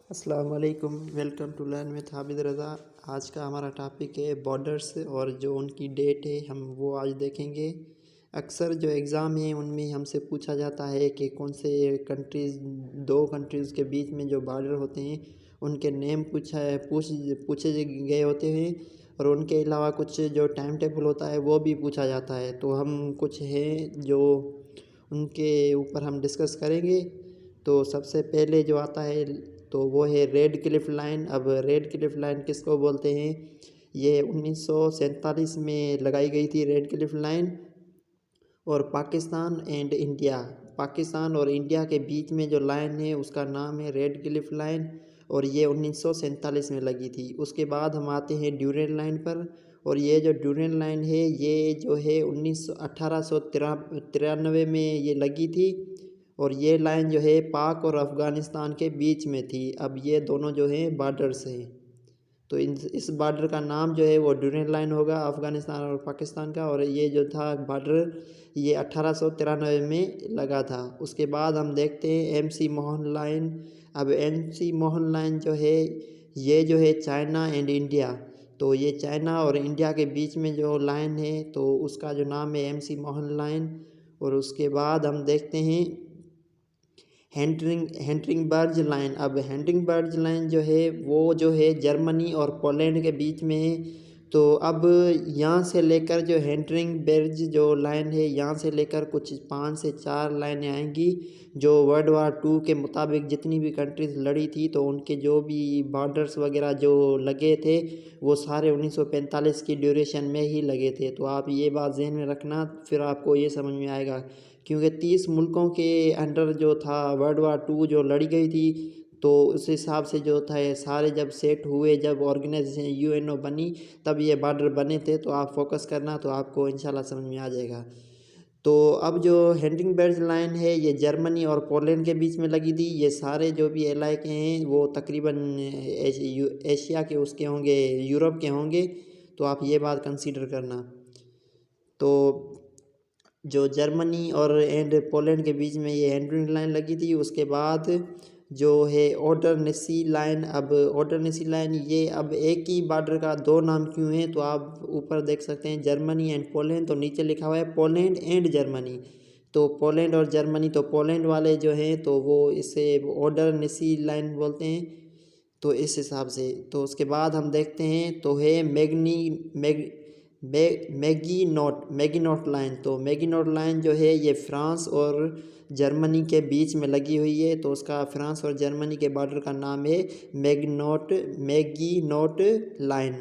अस्सलाम वालेकुम। Welcome to learn with Hamid Raza. आज का हमारा टॉपिक है बॉर्डर्स और जो उनकी डेट है हम वो आज देखेंगे। अक्सर जो एग्ज़ाम है उनमें हमसे पूछा जाता है कि कौन से दो कंट्रीज़ के बीच में जो बॉर्डर होते हैं उनके नेम पूछे गए होते हैं और उनके अलावा कुछ जो टाइम टेबल होता है वो भी पूछा जाता है। तो हम कुछ हैं जो उनके ऊपर हम डिस्कस करेंगे। तो सबसे पहले जो आता है तो वो है रेड क्लिफ लाइन। अब रेड क्लिफ लाइन किसको बोलते हैं? ये 1947 में लगाई गई थी रेड क्लिफ लाइन। और पाकिस्तान और इंडिया के बीच में जो लाइन है उसका नाम है रेड क्लिफ लाइन और ये 1947 में लगी थी। उसके बाद हम आते हैं ड्यूरेंट लाइन पर और ये जो ड्यूरेंट लाइन है ये जो है 1893 में ये लगी थी और ये लाइन जो है पाक और अफ़गानिस्तान के बीच में थी। अब ये दोनों जो हैं बॉर्डर्स हैं, तो इस बॉर्डर का नाम जो है वो ड्यूरेंट लाइन होगा अफ़गानिस्तान और पाकिस्तान का। और ये जो था बॉर्डर ये 1893 में लगा था। उसके बाद हम देखते हैं MC मोहन लाइन। अब MC मोहन लाइन जो है ये जो है चाइना एंड इंडिया, तो ये चाइना और इंडिया के बीच में जो लाइन है तो उसका जो नाम है MC मोहन लाइन। और उसके बाद हम देखते हैं हेंड्रिंगबर्ग लाइन। अब हेंड्रिंगबर्ग लाइन जो है वो जो है जर्मनी और पोलैंड के बीच में है। तो अब यहाँ से लेकर जो हेंड्रिंगबर्ग जो लाइन है यहाँ से लेकर कुछ 5 से 4 लाइनें आएंगी जो वर्ल्ड वार 2 के मुताबिक जितनी भी कंट्रीज़ लड़ी थी तो उनके जो भी बॉर्डर्स वगैरह जो लगे थे वो सारे 1945 की ड्यूरेशन में ही लगे थे। तो आप ये बात ज़हन में रखना, फिर आपको ये समझ में आएगा। क्योंकि 30 मुल्कों के अंडर जो था वर्ल्ड वार 2 जो लड़ी गई थी तो उस हिसाब से जो था ये सारे जब सेट हुए, जब ऑर्गेनाइजेशन UNO बनी तब ये बॉर्डर बने थे। तो आप फोकस करना तो आपको इंशाल्लाह समझ में आ जाएगा। तो अब जो हेंड्रिंगबर्ग लाइन है ये जर्मनी और पोलैंड के बीच में लगी थी। ये सारे जो भी इलाके हैं वो तकरीबन एशिया के उसके होंगे, यूरोप के होंगे। तो आप ये बात कंसीडर करना। तो जो जर्मनी और पोलैंड के बीच में ये हेंड्रिंग लाइन लगी थी। उसके बाद जो है ओडरनेसी लाइन। अब ओडरनेसी लाइन ये अब एक ही बॉर्डर का दो नाम क्यों हैं तो आप ऊपर देख सकते हैं जर्मनी एंड पोलैंड, तो नीचे लिखा हुआ है पोलैंड एंड जर्मनी। तो पोलैंड और जर्मनी, तो पोलैंड वाले जो हैं तो वो इसे ओडरनेसी लाइन बोलते हैं। तो इस हिसाब से तो उसके बाद हम देखते हैं तो है मैगिनोट लाइन। तो मैगिनोट लाइन जो है ये फ्रांस और जर्मनी के बीच में लगी हुई है। तो उसका फ्रांस और जर्मनी के बॉर्डर का नाम है मैगिनोट लाइन।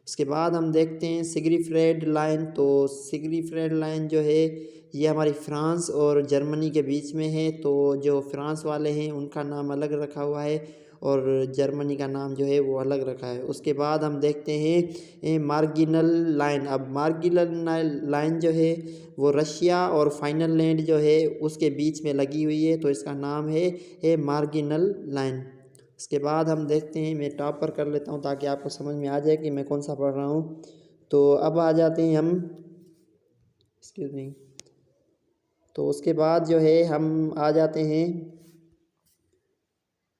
उसके बाद हम देखते हैं सिग्रीफ्रेड लाइन। तो सिग्रीफ्रेड लाइन जो है ये हमारी फ्रांस और जर्मनी के बीच में है। तो जो फ्रांस वाले हैं उनका नाम अलग रखा हुआ है और जर्मनी का नाम जो है वो अलग रखा है। उसके बाद हम देखते हैं मार्गिनल लाइन। अब मार्गिनल लाइन जो है वो रशिया और फाइनलैंड जो है उसके बीच में लगी हुई है। तो इसका नाम है मार्गिनल लाइन। इसके बाद हम देखते हैं, मैं टॉप पर कर लेता हूँ ताकि आपको समझ में आ जाए कि मैं कौन सा पढ़ रहा हूँ। तो अब आ जाते हैं हम, एक्सक्यूज़ मी। तो उसके बाद जो है हम आ जाते हैं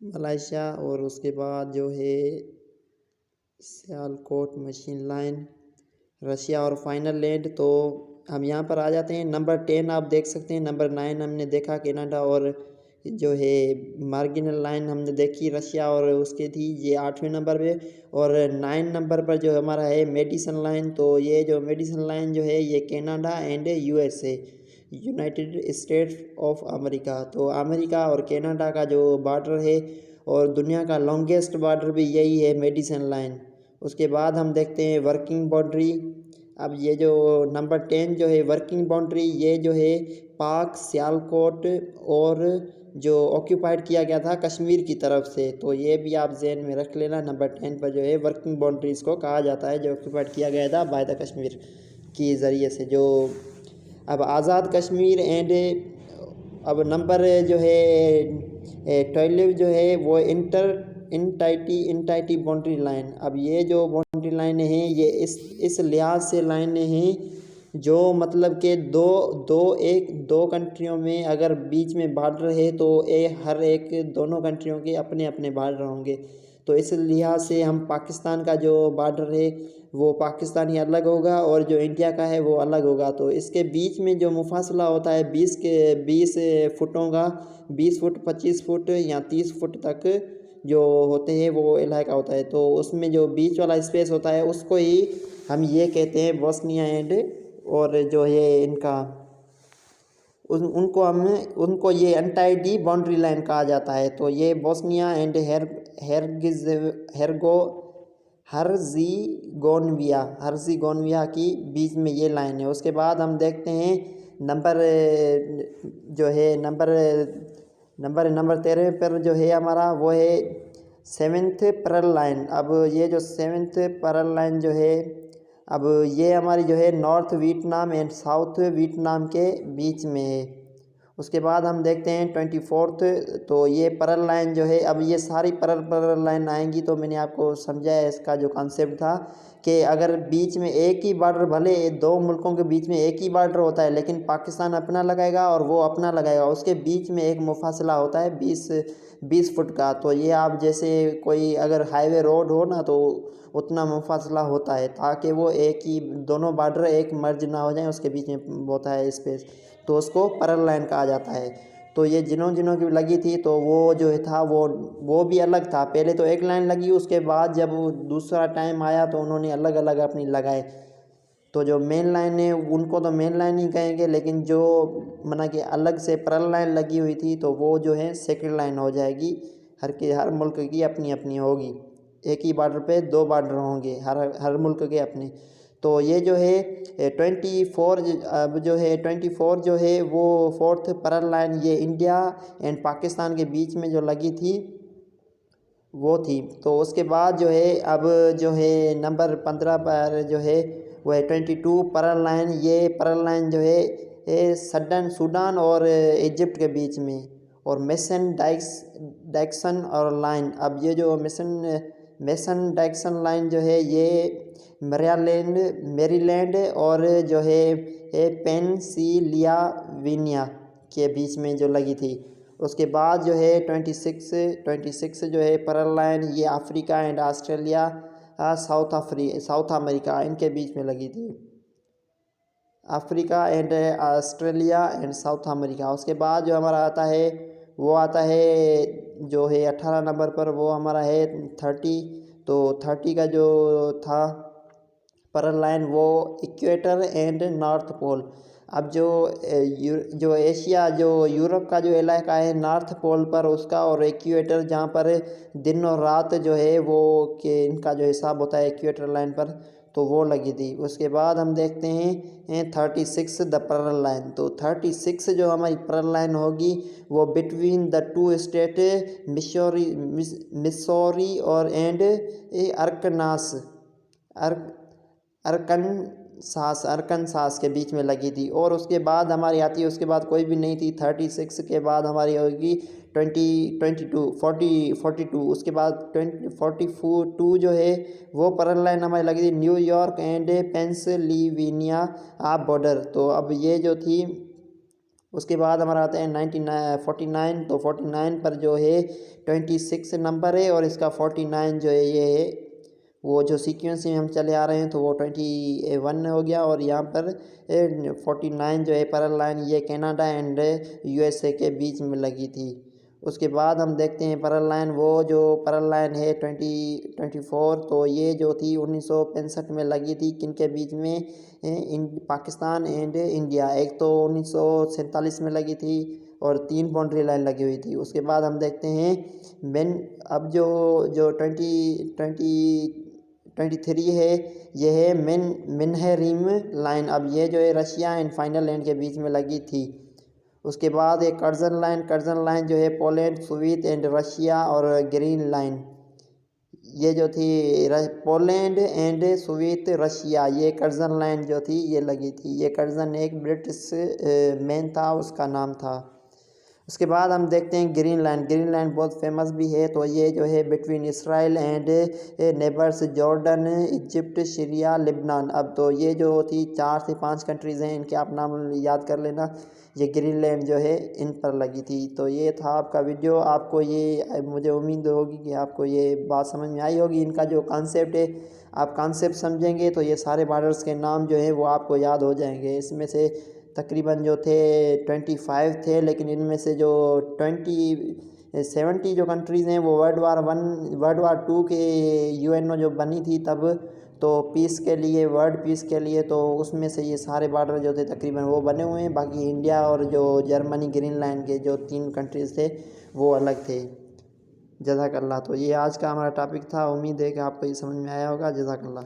मलेशिया और उसके बाद जो है सियालकोट मशीन लाइन, रशिया और फाइनलैंड। तो हम यहाँ पर आ जाते हैं नंबर 10 आप देख सकते हैं। नंबर 9 हमने देखा कनाडा और जो है मार्गिनल लाइन हमने देखी रशिया और उसके थी ये 8वें नंबर पे। और 9 नंबर पर जो हमारा है मेडिसन लाइन। तो ये जो मेडिसन लाइन जो है ये Canada and USA, United states of America. तो अमेरिका और कनाडा का जो बॉर्डर है और दुनिया का लॉन्गेस्ट बॉर्डर भी यही है मेडिसन लाइन। उसके बाद हम देखते हैं वर्किंग बाउंड्री। अब ये जो नंबर 10 जो है वर्किंग बाउंड्री ये जो है पाक, सियालकोट और जो ऑक्यूपाइड किया गया था कश्मीर की तरफ से। तो ये भी आप जहन में रख लेना। नंबर 10 पर जो है वर्किंग बाउंड्रीज़ को कहा जाता है जो ऑक्यूपाइड किया गया था बाय द कश्मीर की ज़रिए से। जो अब आज़ाद कश्मीर एंड अब नंबर जो है 12 जो है वो इंटाइटी बाउंड्री लाइन। अब ये जो बाउंड्री लाइन है ये इस लिहाज से लाइनें हैं जो मतलब कि दो कंट्रियों में अगर बीच में बॉर्डर है तो हर एक दोनों कंट्रियों के अपने अपने बॉर्डर होंगे। तो इस लिहाज से हम पाकिस्तान का जो बॉर्डर है वो पाकिस्तानी अलग होगा और जो इंडिया का है वो अलग होगा। तो इसके बीच में जो मुफासला होता है 20 फुटों का, 20 फुट, 25 फुट या 30 फुट तक जो होते हैं वो इलाका होता है। तो उसमें जो बीच वाला स्पेस होता है उसको ही हम ये कहते हैं बोस्निया एंड, और जो है इनका उनको ये अनटाइडी बाउंड्री लाइन कहा जाता है। तो ये बोस्निया एंड हेरगो हर्जिगोविया की बीच में ये लाइन है। उसके बाद हम देखते हैं नंबर जो है नंबर 13 पर जो है हमारा वो है सेवेंथ पैरेलल लाइन। अब ये जो सेवेंथ पैरेलल लाइन जो है, अब ये हमारी जो है north Vietnam and south Vietnam के बीच में है। उसके बाद हम देखते हैं 24th। तो ये पैरेलल लाइन जो है, अब ये सारी पैरेलल लाइन आएंगी। तो मैंने आपको समझाया इसका जो कॉन्सेप्ट था कि अगर बीच में एक ही बॉर्डर, भले दो मुल्कों के बीच में एक ही बॉर्डर होता है लेकिन पाकिस्तान अपना लगाएगा और वो अपना लगाएगा, उसके बीच में एक मुफासला होता है 20 फुट का। तो ये आप जैसे कोई अगर हाईवे रोड हो ना तो उतना मुफासला होता है ताकि वो एक ही दोनों बॉर्डर एक मर्ज ना हो जाए, उसके बीच में होता है स्पेस। तो उसको पैरेलल लाइन कहा जाता है। तो ये जिनों की लगी थी तो वो जो था वो भी अलग था। पहले तो एक लाइन लगी, उसके बाद जब दूसरा टाइम आया तो उन्होंने अलग अलग अपनी लगाए। तो जो मेन लाइन है उनको तो मेन लाइन ही कहेंगे, लेकिन जो मना कि अलग से पैरेलल लाइन लगी हुई थी तो वो जो है सेकंड लाइन हो जाएगी। हर मुल्क की अपनी अपनी होगी, एक ही बॉर्डर पे दो बॉर्डर होंगे हर मुल्क के अपने। तो ये जो है 24, अब जो है 24 जो है वो फोर्थ पैरेलल लाइन ये इंडिया एंड पाकिस्तान के बीच में जो लगी थी वो थी। तो उसके बाद जो है अब जो है नंबर 15 पर जो है वो है 22 पैरेलल लाइन। ये पैरेलल लाइन जो है सूडान और इजिप्ट के बीच में, और मेसन डाइक्सन और लाइन। अब ये जो मेसन डाइक्सन लाइन जो है ये मैरीलैंड और जो है पेनसिल्वेनिया के बीच में जो लगी थी। उसके बाद जो है 26 जो है पैरेलल लाइन ये Africa and Australia, south America इनके बीच में लगी थी। Africa and Australia and south America. उसके बाद जो हमारा आता है वो आता है जो है 18 नंबर पर, वो हमारा है 30। तो 30 का जो था पैरेलल लाइन वो इक्वेटर एंड नॉर्थ पोल। अब जो एशिया जो यूरोप का जो इलाका है नॉर्थ पोल पर उसका, और इक्वेटर जहाँ पर दिन और रात जो है वो के इनका जो हिसाब होता है इक्वेटर लाइन पर, तो वो लगी थी। उसके बाद हम देखते हैं 36 द पैरेलल लाइन। तो 36 जो हमारी पैरेलल लाइन होगी वो between the two state Missouri और एंड अरकनसास के बीच में लगी थी। और उसके बाद हमारी आती है, उसके बाद कोई भी नहीं थी। 36 के बाद हमारी होगी 42। उसके बाद 42 जो है वो पैरेलल लाइन हमारी लगी थी न्यूयॉर्क एंड पेंसिल्वेनिया बॉर्डर। तो अब ये जो थी, उसके बाद हमारा आता है 49। तो 49 पर जो है 26 नंबर है, और इसका 49 जो है ये है वो जो सीक्वेंस में हम चले आ रहे हैं तो वो 21 हो गया। और यहाँ पर 49 जो है पैरेलल लाइन ये कनाडा एंड यूएसए के बीच में लगी थी। उसके बाद हम देखते हैं पैरेलल लाइन, वो जो पैरेलल लाइन है 24। तो ये जो थी 1965 में लगी थी किनके बीच में, पाकिस्तान एंड इंडिया। एक तो 1947 में लगी थी और 3 बाउंड्री लाइन लगी हुई थी। उसके बाद हम देखते हैं अब जो 23 है ये है मिन्हेरिम लाइन। अब ये जो है रशिया एंड फाइनलैंड के बीच में लगी थी। उसके बाद एक कर्जन लाइन जो है पोलैंड, स्वीट एंड रशिया और ग्रीन लाइन। ये जो थी पोलैंड एंड स्वीट रशिया, ये कर्जन लाइन जो थी ये लगी थी। ये कर्जन एक ब्रिटिश मैन था, उसका नाम था। उसके बाद हम देखते हैं ग्रीनलैंड। ग्रीनलैंड बहुत फेमस भी है। तो ये जो है between Israel and neighbours Jordan, Egypt, Syria, Lebanon. अब तो ये जो थी 4 से 5 कंट्रीज़ हैं, इनके आप नाम याद कर लेना। ये ग्रीनलैंड जो है इन पर लगी थी। तो ये था आपका वीडियो। आपको ये, मुझे उम्मीद होगी कि आपको ये बात समझ में आई होगी। इनका जो कॉन्सेप्ट है, आप कॉन्सेप्ट समझेंगे तो ये सारे बॉर्डर्स के नाम जो है वो आपको याद हो जाएंगे। इसमें से तकरीबन जो थे 25 थे, लेकिन इनमें से जो 70 जो कंट्रीज़ हैं वो वर्ल्ड वार 2 के यूएनओ जो बनी थी तब, तो पीस के लिए, वर्ल्ड पीस के लिए, तो उसमें से ये सारे बॉर्डर जो थे तकरीबन वो बने हुए हैं। बाकी इंडिया और जो जर्मनी, ग्रीनलैंड के जो 3 कंट्रीज़ थे वो अलग थे। जज़ाकल्लाह। तो ये आज का हमारा टॉपिक था। उम्मीद है कि आपको ये समझ में आया होगा। जज़ाकल्लाह।